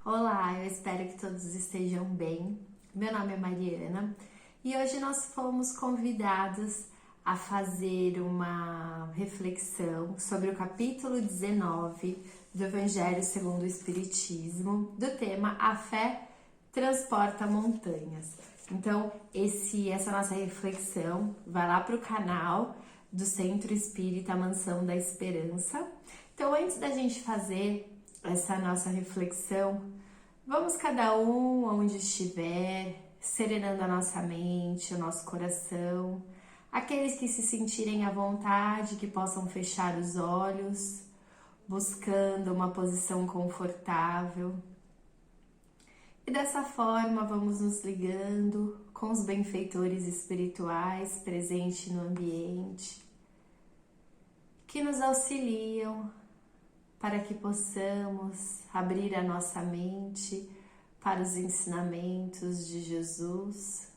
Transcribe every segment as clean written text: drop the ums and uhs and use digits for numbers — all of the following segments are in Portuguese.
Olá, eu espero que todos estejam bem. Meu nome é Mariana e hoje nós fomos convidados a fazer uma reflexão sobre o capítulo 19 do Evangelho segundo o Espiritismo, do tema A Fé Transporta Montanhas. Então, essa nossa reflexão vai lá para o canal do Centro Espírita Mansão da Esperança. Então, antes da gente fazer essa nossa reflexão, vamos cada um onde estiver, serenando a nossa mente, o nosso coração. Aqueles que se sentirem à vontade, que possam fechar os olhos, buscando uma posição confortável. E dessa forma vamos nos ligando com os benfeitores espirituais presentes no ambiente, que nos auxiliam para que possamos abrir a nossa mente para os ensinamentos de Jesus.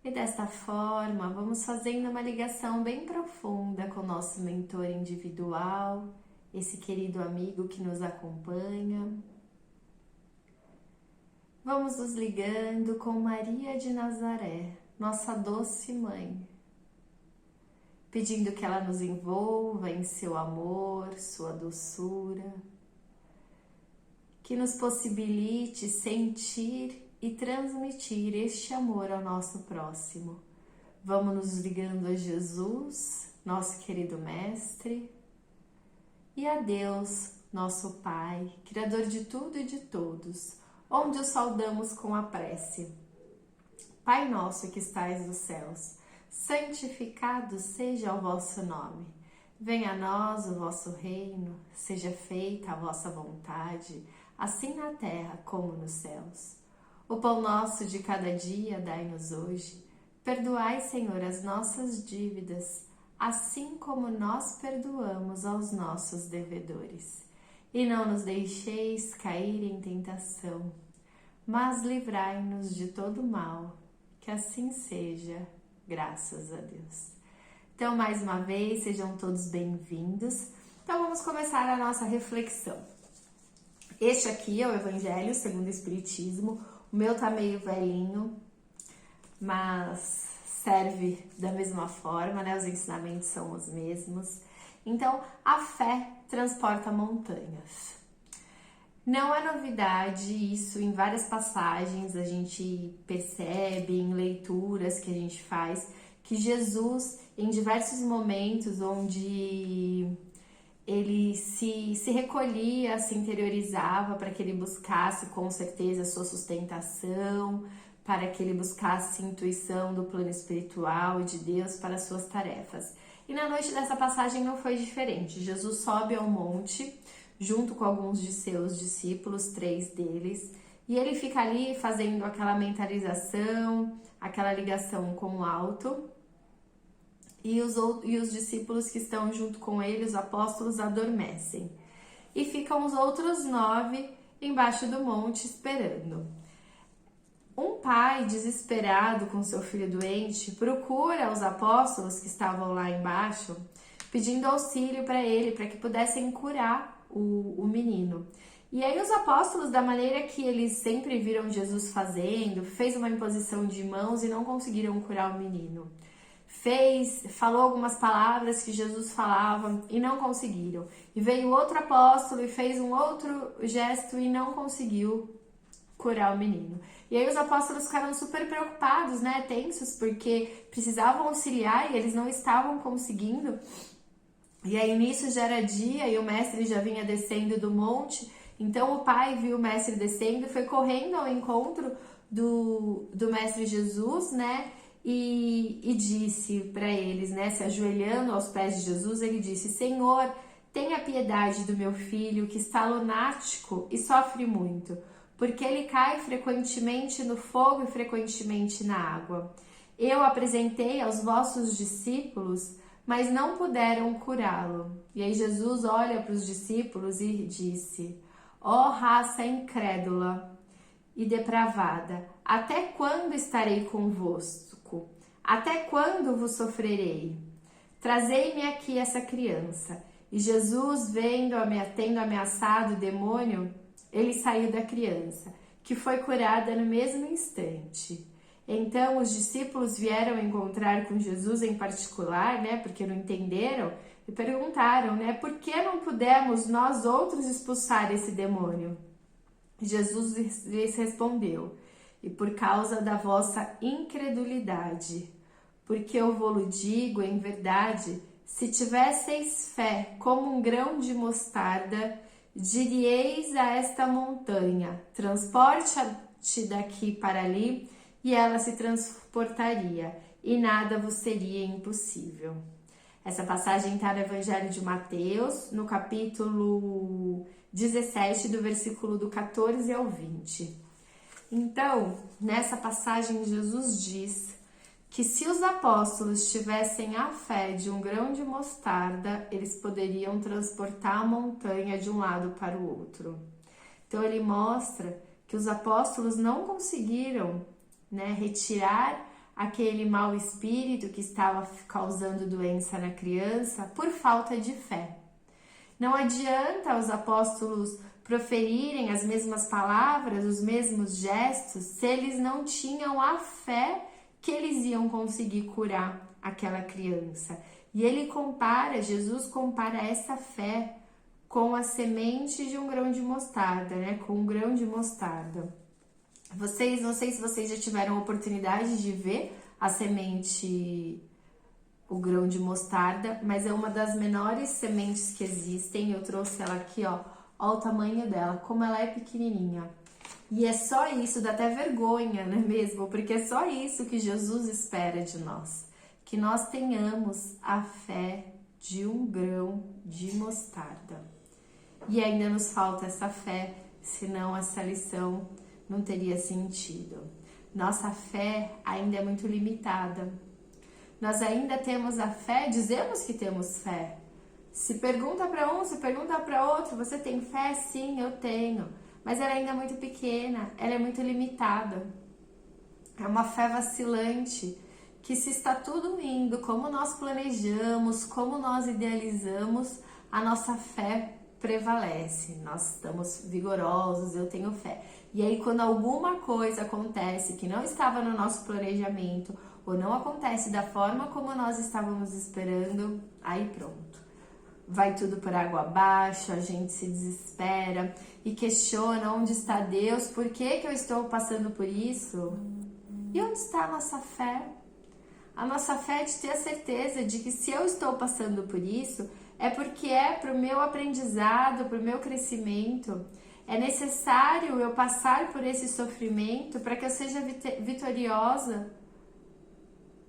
E desta forma, vamos fazendo uma ligação bem profunda com o nosso mentor individual, esse querido amigo que nos acompanha. Vamos nos ligando com Maria de Nazaré, nossa doce mãe, pedindo que ela nos envolva em seu amor, sua doçura, que nos possibilite sentir e transmitir este amor ao nosso próximo. Vamos nos ligando a Jesus, nosso querido Mestre, e a Deus, nosso Pai, Criador de tudo e de todos, onde o saudamos com a prece. Pai nosso que estais nos céus, santificado seja o vosso nome. Venha a nós o vosso reino, seja feita a vossa vontade, assim na terra como nos céus. O pão nosso de cada dia dai-nos hoje. Perdoai, Senhor, as nossas dívidas, assim como nós perdoamos aos nossos devedores. E não nos deixeis cair em tentação, mas livrai-nos de todo mal, que assim seja. Graças a Deus. Então, mais uma vez, sejam todos bem-vindos. Então, vamos começar a nossa reflexão. Este aqui é o Evangelho segundo o Espiritismo. O meu tá meio velhinho, mas serve da mesma forma, né? Os ensinamentos são os mesmos. Então, a fé transporta montanhas. Não é novidade isso, em várias passagens a gente percebe, em leituras que a gente faz, que Jesus, em diversos momentos onde ele se recolhia, se interiorizava para que ele buscasse com certeza a sua sustentação, para que ele buscasse intuição do plano espiritual e de Deus para as suas tarefas. E na noite dessa passagem não foi diferente. Jesus sobe ao monte, junto com alguns de seus discípulos, 3 deles, e ele fica ali fazendo aquela mentalização, aquela ligação com o alto, e os discípulos que estão junto com ele, os apóstolos, adormecem. E ficam os outros 9 embaixo do monte esperando. Um pai desesperado com seu filho doente procura os apóstolos que estavam lá embaixo, pedindo auxílio para ele, para que pudessem curar o menino. E aí os apóstolos, da maneira que eles sempre viram Jesus fazendo, fez uma imposição de mãos e não conseguiram curar o menino. Falou algumas palavras que Jesus falava e não conseguiram. E veio outro apóstolo e fez um outro gesto e não conseguiu curar o menino. E aí os apóstolos ficaram super preocupados, né, tensos, porque precisavam auxiliar e eles não estavam conseguindo. E aí nisso já era dia e o mestre já vinha descendo do monte, então o pai viu o mestre descendo, foi correndo ao encontro do mestre Jesus, né, e disse para eles, né, se ajoelhando aos pés de Jesus, ele disse: Senhor, tenha piedade do meu filho que está lunático e sofre muito, porque ele cai frequentemente no fogo e frequentemente na água. Eu apresentei aos vossos discípulos, mas não puderam curá-lo. E aí Jesus olha para os discípulos e disse: ó raça incrédula e depravada, até quando estarei convosco? Até quando vos sofrerei? Trazei-me aqui essa criança. E Jesus, tendo ameaçado o demônio, ele saiu da criança, que foi curada no mesmo instante. Então os discípulos vieram encontrar com Jesus em particular, né, porque não entenderam, e perguntaram, né, por que não pudemos nós outros expulsar esse demônio? Jesus lhes respondeu, e por causa da vossa incredulidade, porque eu vou-lo digo em verdade, se tivesseis fé como um grão de mostarda, diríeis a esta montanha, transporte-te daqui para ali, e ela se transportaria, e nada vos seria impossível. Essa passagem está no Evangelho de Mateus, no capítulo 17, do versículo do 14 ao 20. Então, nessa passagem, Jesus diz que se os apóstolos tivessem a fé de um grão de mostarda, eles poderiam transportar a montanha de um lado para o outro. Então, ele mostra que os apóstolos não conseguiram, né, retirar aquele mau espírito que estava causando doença na criança por falta de fé. Não adianta os apóstolos proferirem as mesmas palavras, os mesmos gestos, se eles não tinham a fé que eles iam conseguir curar aquela criança. E Jesus compara essa fé com a semente de um grão de mostarda, né? Com um grão de mostarda. Não sei se vocês já tiveram a oportunidade de ver a semente, o grão de mostarda, mas é uma das menores sementes que existem. Eu trouxe ela aqui, ó o tamanho dela, como ela é pequenininha. E é só isso, dá até vergonha, não é mesmo? Porque é só isso que Jesus espera de nós. Que nós tenhamos a fé de um grão de mostarda. E ainda nos falta essa fé, senão essa lição não teria sentido. Nossa fé ainda é muito limitada. Nós ainda temos a fé, dizemos que temos fé. Se pergunta para um, se pergunta para outro, você tem fé? Sim, eu tenho. Mas ela ainda é muito pequena, ela é muito limitada. É uma fé vacilante, que se está tudo indo como nós planejamos, como nós idealizamos, a nossa fé prevalece. Nós estamos vigorosos, eu tenho fé. E aí quando alguma coisa acontece que não estava no nosso planejamento, ou não acontece da forma como nós estávamos esperando, aí pronto. Vai tudo por água abaixo, a gente se desespera e questiona onde está Deus, por que eu estou passando por isso? E onde está a nossa fé? A nossa fé é de ter a certeza de que se eu estou passando por isso, é porque é para o meu aprendizado, para o meu crescimento. É necessário eu passar por esse sofrimento para que eu seja vitoriosa.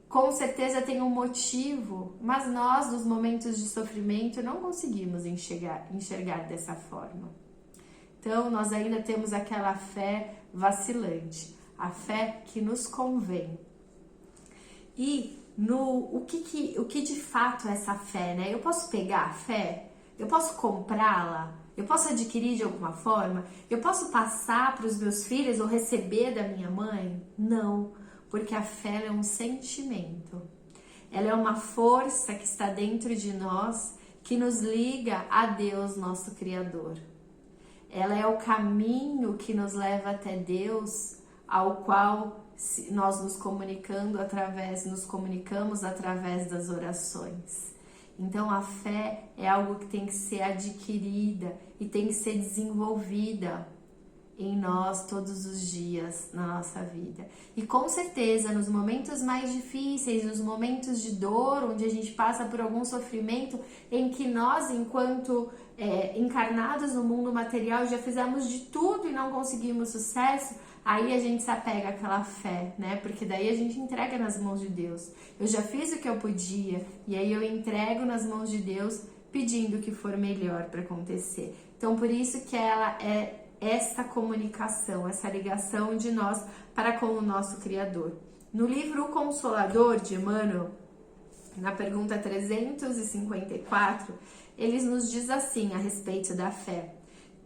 Com certeza tem um motivo, mas nós, nos momentos de sofrimento, não conseguimos enxergar dessa forma. Então, nós ainda temos aquela fé vacilante, a fé que nos convém. E o que de fato é essa fé, né? Eu posso pegar a fé? Eu posso comprá-la? Eu posso adquirir de alguma forma? Eu posso passar para os meus filhos ou receber da minha mãe? Não. Porque a fé é um sentimento, ela é uma força que está dentro de nós, que nos liga a Deus, nosso Criador. Ela é o caminho que nos leva até Deus, ao qual nós nos comunicamos através das orações. Então a fé é algo que tem que ser adquirida e tem que ser desenvolvida em nós todos os dias na nossa vida. E com certeza, nos momentos mais difíceis, nos momentos de dor, onde a gente passa por algum sofrimento, em que nós, enquanto encarnados no mundo material, já fizemos de tudo e não conseguimos sucesso, aí a gente se apega àquela fé, né? Porque daí a gente entrega nas mãos de Deus. Eu já fiz o que eu podia, e aí eu entrego nas mãos de Deus, pedindo o que for melhor para acontecer. Então, por isso que ela é essa comunicação, essa ligação de nós para com o nosso Criador. No livro O Consolador, de Emmanuel, na pergunta 354, ele nos diz assim a respeito da fé: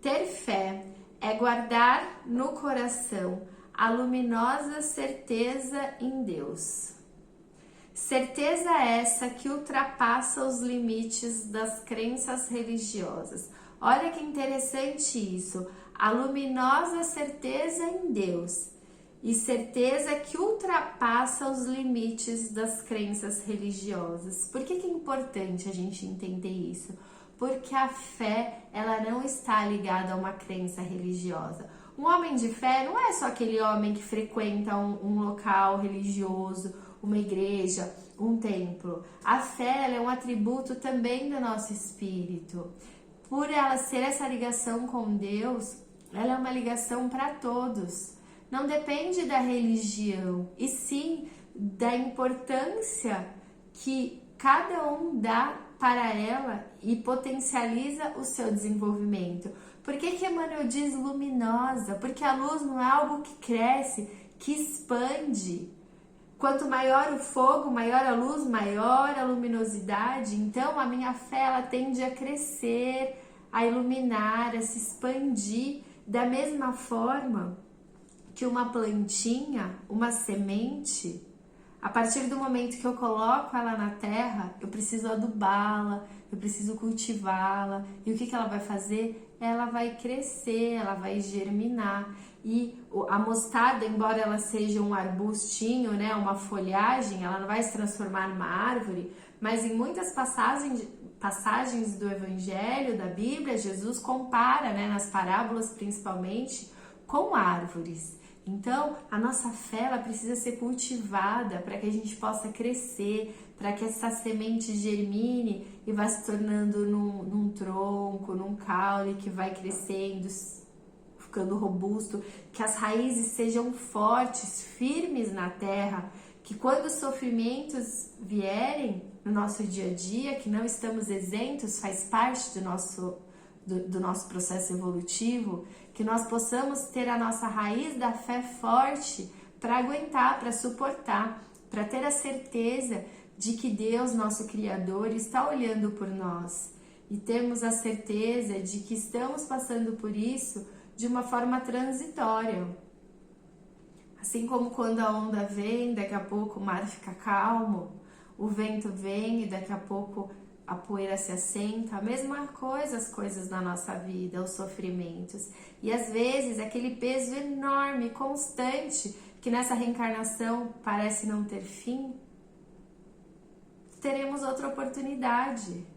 ter fé é guardar no coração a luminosa certeza em Deus. Certeza essa que ultrapassa os limites das crenças religiosas. Olha que interessante isso. A luminosa certeza em Deus e certeza que ultrapassa os limites das crenças religiosas. Por que é importante a gente entender isso? Porque a fé, ela não está ligada a uma crença religiosa. Um homem de fé não é só aquele homem que frequenta um local religioso, uma igreja, um templo. A fé, ela é um atributo também do nosso espírito. Por ela ser essa ligação com Deus, ela é uma ligação para todos. Não depende da religião, e sim da importância que cada um dá para ela e potencializa o seu desenvolvimento. Por que Emmanuel diz luminosa? Porque a luz não é algo que cresce, que expande. Quanto maior o fogo, maior a luz, maior a luminosidade. Então a minha fé, ela tende a crescer, a iluminar, a se expandir da mesma forma que uma plantinha, uma semente, a partir do momento que eu coloco ela na terra, eu preciso adubá-la, eu preciso cultivá-la. E o que ela vai fazer? Ela vai crescer, ela vai germinar. E a mostarda, embora ela seja um arbustinho, né, uma folhagem, ela não vai se transformar numa árvore, mas em muitas passagens do Evangelho, da Bíblia, Jesus compara, né, nas parábolas principalmente, com árvores. Então, a nossa fé, ela precisa ser cultivada para que a gente possa crescer, para que essa semente germine e vá se tornando num tronco, num caule que vai crescendo, ficando robusto, que as raízes sejam fortes, firmes na terra, que quando os sofrimentos vierem no nosso dia a dia, que não estamos isentos, faz parte do nosso processo evolutivo, que nós possamos ter a nossa raiz da fé forte para aguentar, para suportar, para ter a certeza de que Deus, nosso Criador, está olhando por nós e termos a certeza de que estamos passando por isso de uma forma transitória. Assim como quando a onda vem, daqui a pouco o mar fica calmo, o vento vem e daqui a pouco a poeira se assenta, a mesma coisa as coisas na nossa vida, os sofrimentos. E às vezes aquele peso enorme, constante, que nessa reencarnação parece não ter fim, teremos outra oportunidade.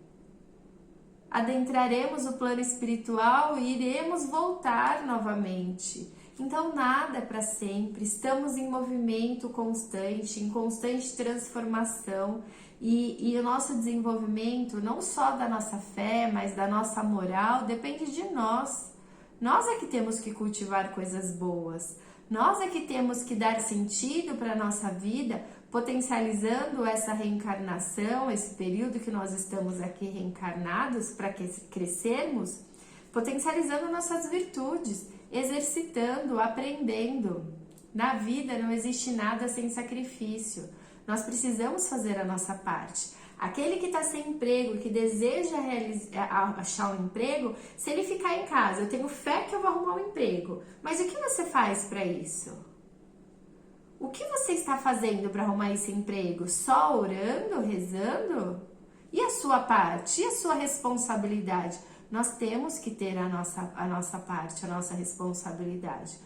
Adentraremos o plano espiritual e iremos voltar novamente. Então nada é para sempre, estamos em movimento constante, em constante transformação. E o nosso desenvolvimento, não só da nossa fé, mas da nossa moral, depende de nós. Nós é que temos que cultivar coisas boas. Nós é que temos que dar sentido para a nossa vida, potencializando essa reencarnação, esse período que nós estamos aqui reencarnados para crescermos, potencializando nossas virtudes, exercitando, aprendendo. Na vida não existe nada sem sacrifício. Nós precisamos fazer a nossa parte. Aquele que está sem emprego, que deseja achar um emprego, se ele ficar em casa, eu tenho fé que eu vou arrumar um emprego. Mas o que você faz para isso? O que você está fazendo para arrumar esse emprego? Só orando, rezando? E a sua parte? E a sua responsabilidade? Nós temos que ter a nossa parte, a nossa responsabilidade.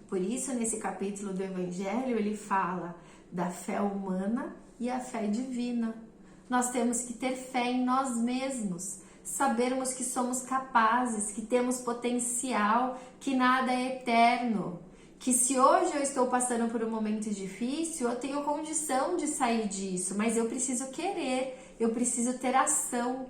Por isso, nesse capítulo do Evangelho, ele fala da fé humana e a fé divina. Nós temos que ter fé em nós mesmos, sabermos que somos capazes, que temos potencial, que nada é eterno, que se hoje eu estou passando por um momento difícil, eu tenho condição de sair disso, mas eu preciso querer, eu preciso ter ação.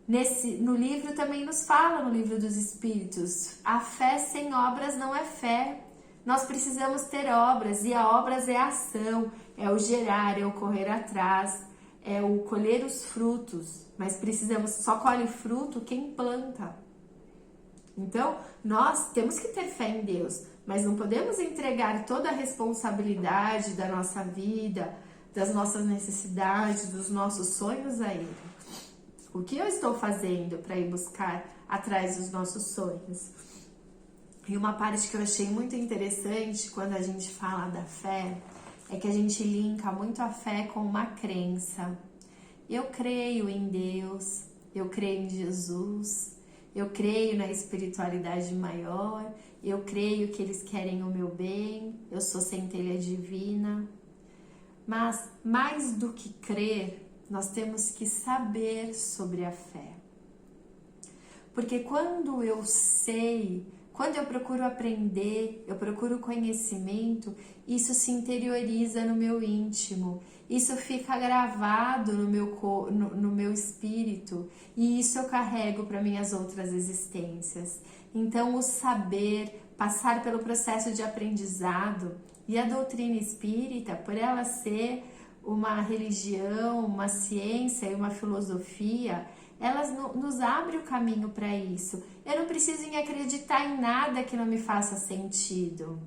No livro também nos fala, no livro dos Espíritos, a fé sem obras não é fé. Nós precisamos ter obras, e a obras é a ação, é o gerar, é o correr atrás, é o colher os frutos, mas só colhe fruto quem planta. Então, nós temos que ter fé em Deus, mas não podemos entregar toda a responsabilidade da nossa vida, das nossas necessidades, dos nossos sonhos a Ele. O que eu estou fazendo para ir buscar atrás dos nossos sonhos? E uma parte que eu achei muito interessante quando a gente fala da fé é que a gente linka muito a fé com uma crença. Eu creio em Deus, eu creio em Jesus, eu creio na espiritualidade maior, eu creio que eles querem o meu bem, eu sou centelha divina. Mas mais do que crer, nós temos que saber sobre a fé. Porque quando eu sei, quando eu procuro aprender, eu procuro conhecimento, isso se interioriza no meu íntimo, isso fica gravado no meu espírito e isso eu carrego para minhas outras existências. Então, o saber, passar pelo processo de aprendizado e a doutrina espírita, por ela ser uma religião, uma ciência e uma filosofia, elas nos abrem o caminho para isso. Eu não preciso acreditar em nada que não me faça sentido.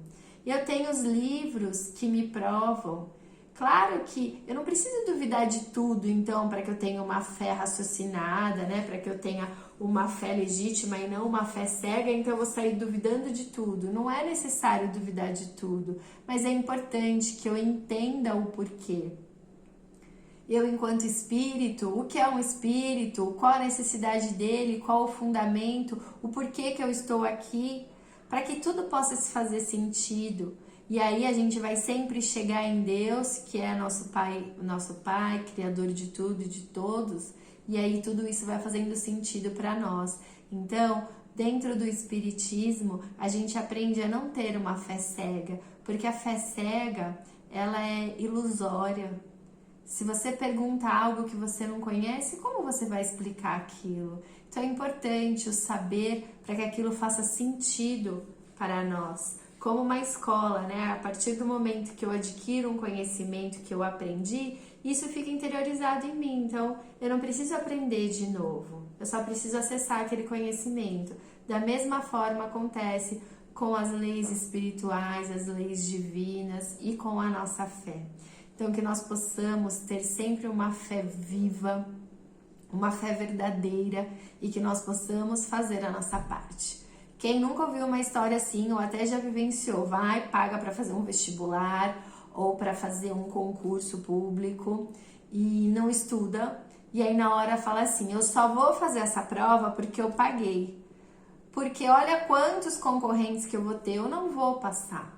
Eu tenho os livros que me provam. Claro que eu não preciso duvidar de tudo, então, para que eu tenha uma fé raciocinada, né? Para que eu tenha uma fé legítima e não uma fé cega, então eu vou sair duvidando de tudo. Não é necessário duvidar de tudo, mas é importante que eu entenda o porquê. Eu, enquanto espírito, o que é um espírito, qual a necessidade dele, qual o fundamento, o porquê que eu estou aqui, para que tudo possa se fazer sentido. E aí a gente vai sempre chegar em Deus, que é nosso Pai, Criador de tudo e de todos, e aí tudo isso vai fazendo sentido para nós. Então, dentro do Espiritismo, a gente aprende a não ter uma fé cega, porque a fé cega, ela é ilusória. Se você pergunta algo que você não conhece, como você vai explicar aquilo? Então é importante o saber para que aquilo faça sentido para nós. Como uma escola, né? A partir do momento que eu adquiro um conhecimento que eu aprendi, isso fica interiorizado em mim. Então eu não preciso aprender de novo, eu só preciso acessar aquele conhecimento. Da mesma forma acontece com as leis espirituais, as leis divinas e com a nossa fé. Então, que nós possamos ter sempre uma fé viva, uma fé verdadeira e que nós possamos fazer a nossa parte. Quem nunca ouviu uma história assim ou até já vivenciou, vai, paga para fazer um vestibular ou para fazer um concurso público e não estuda, e aí na hora fala assim, eu só vou fazer essa prova porque eu paguei, porque olha quantos concorrentes que eu vou ter, eu não vou passar.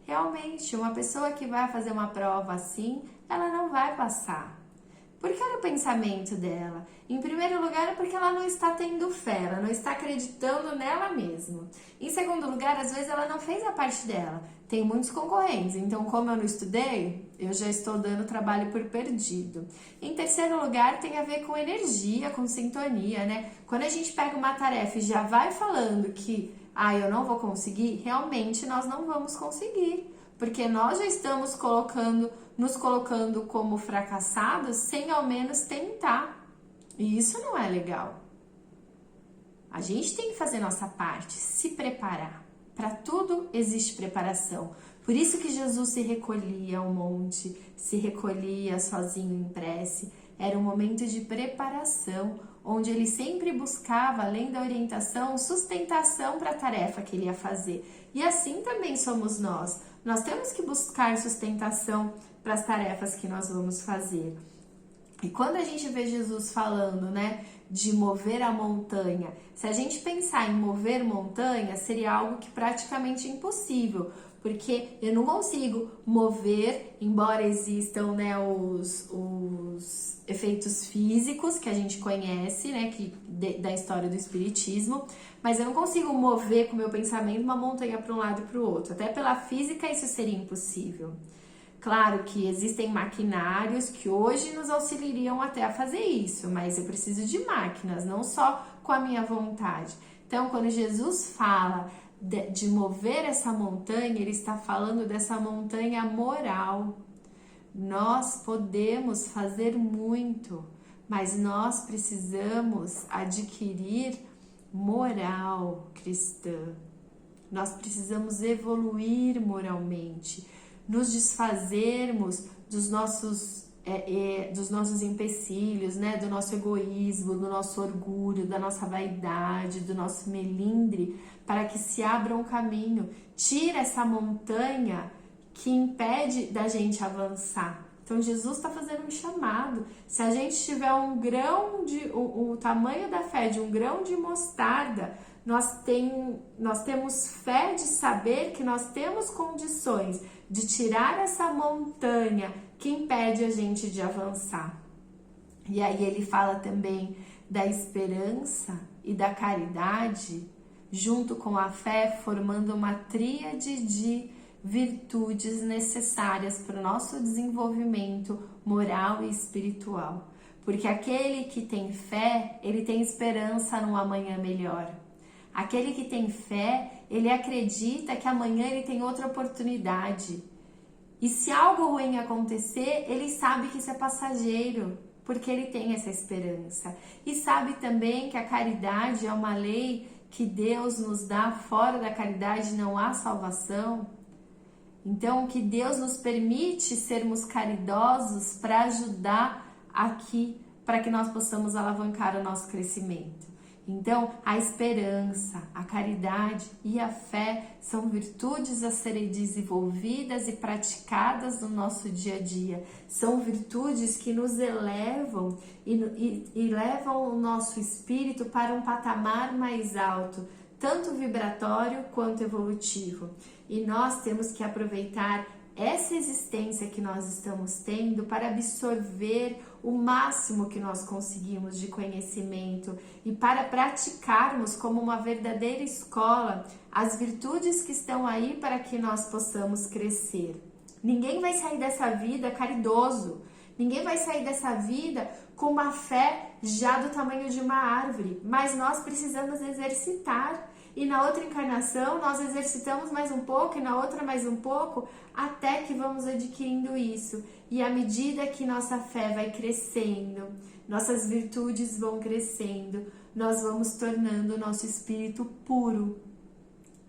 Realmente, uma pessoa que vai fazer uma prova assim, ela não vai passar. Porque olha o pensamento dela. Em primeiro lugar, é porque ela não está tendo fé, ela não está acreditando nela mesma. Em segundo lugar, às vezes ela não fez a parte dela. Tem muitos concorrentes, então como eu não estudei, eu já estou dando trabalho por perdido. Em terceiro lugar, tem a ver com energia, com sintonia, né? Quando a gente pega uma tarefa e já vai falando que eu não vou conseguir, realmente nós não vamos conseguir, porque nós já estamos nos colocando como fracassados sem ao menos tentar, e isso não é legal. A gente tem que fazer nossa parte, se preparar. Para tudo existe preparação. Por isso que Jesus se recolhia ao monte, se recolhia sozinho em prece. Era um momento de preparação, onde ele sempre buscava, além da orientação, sustentação para a tarefa que ele ia fazer. E assim também somos nós. Nós temos que buscar sustentação para as tarefas que nós vamos fazer. E quando a gente vê Jesus falando, né, de mover a montanha, se a gente pensar em mover montanha, seria algo que praticamente impossível, porque eu não consigo mover, embora existam, né, os efeitos físicos que a gente conhece, né, da história do espiritismo, mas eu não consigo mover com o meu pensamento uma montanha para um lado e para o outro. Até pela física isso seria impossível. Claro que existem maquinários que hoje nos auxiliariam até a fazer isso, mas eu preciso de máquinas, não só com a minha vontade. Então, quando Jesus fala de mover essa montanha, ele está falando dessa montanha moral. Nós podemos fazer muito, mas nós precisamos adquirir moral cristã. Nós precisamos evoluir moralmente, nos desfazermos dos nossos empecilhos, né? Do nosso egoísmo, do nosso orgulho, da nossa vaidade, do nosso melindre, para que se abra um caminho. Tira essa montanha que impede da gente avançar. Então Jesus está fazendo um chamado. Se a gente tiver um grão de o tamanho da fé de um grão de mostarda, nós temos fé de saber que nós temos condições de tirar essa montanha que impede a gente de avançar. E aí ele fala também da esperança e da caridade, junto com a fé, formando uma tríade de virtudes necessárias para o nosso desenvolvimento moral e espiritual. Porque aquele que tem fé, ele tem esperança num amanhã melhor. Aquele que tem fé, ele acredita que amanhã ele tem outra oportunidade. E se algo ruim acontecer, ele sabe que isso é passageiro, porque ele tem essa esperança. E sabe também que a caridade é uma lei que Deus nos dá, fora da caridade não há salvação. Então, que Deus nos permite sermos caridosos para ajudar aqui, para que nós possamos alavancar o nosso crescimento. Então, a esperança, a caridade e a fé são virtudes a serem desenvolvidas e praticadas no nosso dia a dia. São virtudes que nos elevam e levam o nosso espírito para um patamar mais alto, tanto vibratório quanto evolutivo. E nós temos que aproveitar essa existência que nós estamos tendo para absorver o máximo que nós conseguimos de conhecimento e para praticarmos como uma verdadeira escola as virtudes que estão aí para que nós possamos crescer. Ninguém vai sair dessa vida caridoso, ninguém vai sair dessa vida com uma fé já do tamanho de uma árvore, mas nós precisamos exercitar. E na outra encarnação nós exercitamos mais um pouco e na outra mais um pouco, até que vamos adquirindo isso. E à medida que nossa fé vai crescendo, nossas virtudes vão crescendo, nós vamos tornando o nosso espírito puro,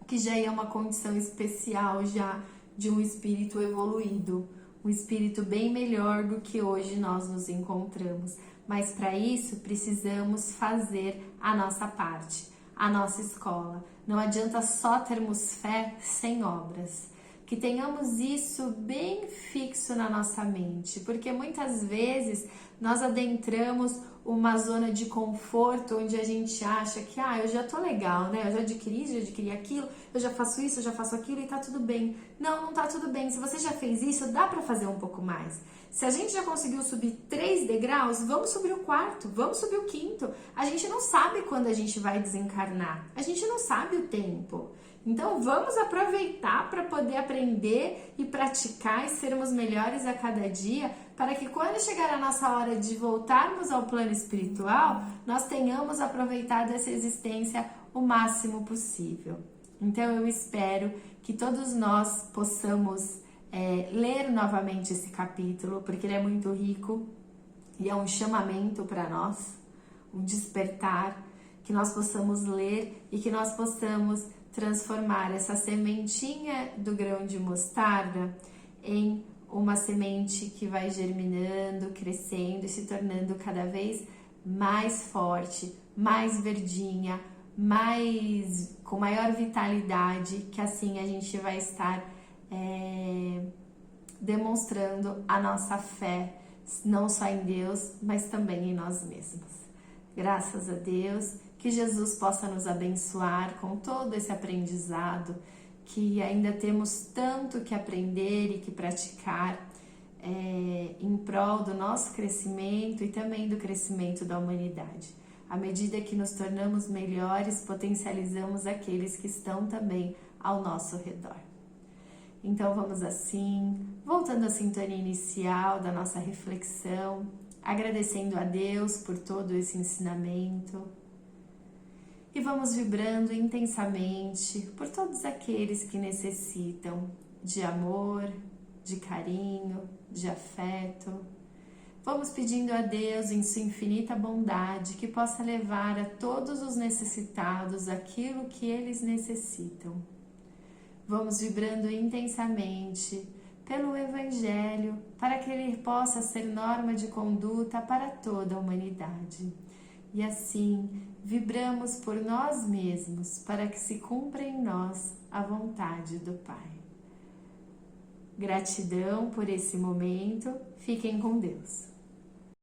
que já é uma condição especial já de um espírito evoluído, um espírito bem melhor do que hoje nós nos encontramos. Mas para isso precisamos fazer a nossa parte, a nossa escola. Não adianta só termos fé sem obras. Que tenhamos isso bem fixo na nossa mente, porque muitas vezes nós adentramos uma zona de conforto onde a gente acha que eu já tô legal, né? Eu já adquiri aquilo, eu já faço isso, eu já faço aquilo e tá tudo bem. Não tá tudo bem. Se você já fez isso, dá para fazer um pouco mais. Se a gente já conseguiu subir 3 degraus, vamos subir o 4º, vamos subir o 5º. A gente não sabe quando a gente vai desencarnar, a gente não sabe o tempo. Então vamos aproveitar para poder aprender e praticar e sermos melhores a cada dia, para que quando chegar a nossa hora de voltarmos ao plano espiritual, nós tenhamos aproveitado essa existência o máximo possível. Então eu espero que todos nós possamos ler novamente esse capítulo, porque ele é muito rico e é um chamamento para nós, um despertar, que nós possamos ler e que nós possamos transformar essa sementinha do grão de mostarda em uma semente que vai germinando, crescendo e se tornando cada vez mais forte, mais verdinha, com maior vitalidade, que assim a gente vai estar demonstrando a nossa fé, não só em Deus, mas também em nós mesmos. Graças a Deus, que Jesus possa nos abençoar com todo esse aprendizado, que ainda temos tanto que aprender e que praticar em prol do nosso crescimento e também do crescimento da humanidade. À medida que nos tornamos melhores, potencializamos aqueles que estão também ao nosso redor. Então vamos assim, voltando à sintonia inicial da nossa reflexão, agradecendo a Deus por todo esse ensinamento e vamos vibrando intensamente por todos aqueles que necessitam de amor, de carinho, de afeto. Vamos pedindo a Deus em sua infinita bondade que possa levar a todos os necessitados aquilo que eles necessitam. Vamos vibrando intensamente pelo Evangelho para que ele possa ser norma de conduta para toda a humanidade. E assim, vibramos por nós mesmos para que se cumpra em nós a vontade do Pai. Gratidão por esse momento. Fiquem com Deus.